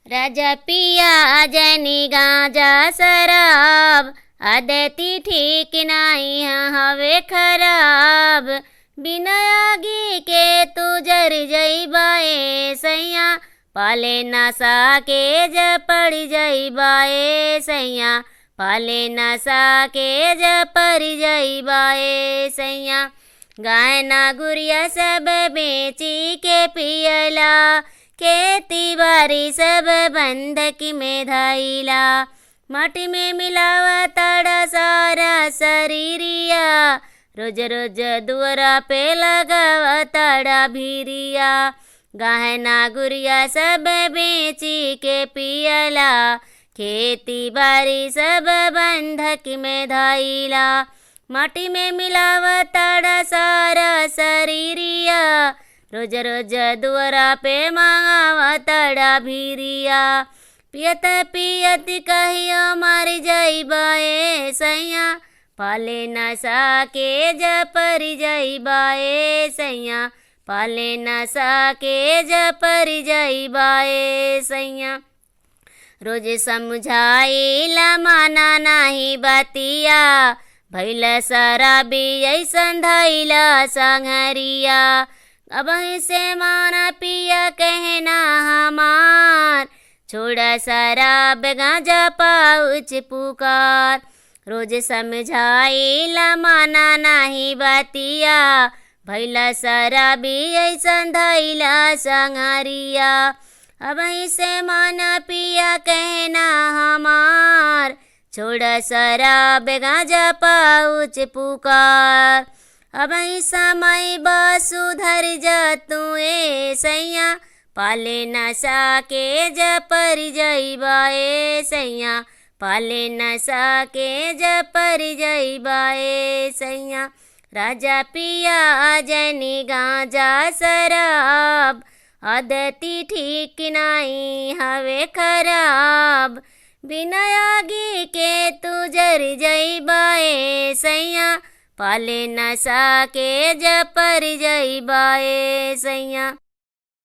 राजा पिया जनी गांजा शराब, आदती ठीक नाही हवे खराब। बिना आगी के तू जर जइबाए सैया, पाले नशा के जपड़ जइबाए सैया, पाले नशा के जपड़ जइबाए सैया। गाय ना गुड़िया सब बेची के पियला, खेती बाड़ी सब बंधक में धइला। माटी में मिलावा ताड़ा सारा शरीरिया, रोज रोज दुआरा पे लगावा ताड़ा भीरिया। गहना गुड़िया सब बेची के पियला, खेती बाड़ी सब बंधक में धइला। माटी में मिलावा ताड़ा सारा शरीरिया, रोज रोज दुआरा पे मांगावा ताड़ा भीरिया। पियत पियत कहियो मर जइबाए सैया, पाले नशा के जपर जइबाए सैया, पाले नशा के जपर जइबाए सैया। रोज समझाइला माना नाही बतिया, भइल शराबी ऐसन धइला संगरिया। अब से माना पिया कहना हमार, छोड़ा शराब गांजा पाउच पुकार। रोज समझाइला माना नाही बतिया, भइला शराबी ऐसन धइला संगरिया। अब से माना पिया कहना हमार, छोड़ा शराब गांजा पाउच पुकार। अब समय बा सुधर जा तू ए सैया, पाले नशा के जपर जइबाए सैया, पाले नशा के जपर जइबाए सैया। राजा पिया जनी गांजा शराब, आदती ठीक नाही हवे खराब। बिना आगी के तू जर जइबाए सैया, पाले नशा के जपर जइबाए सैया।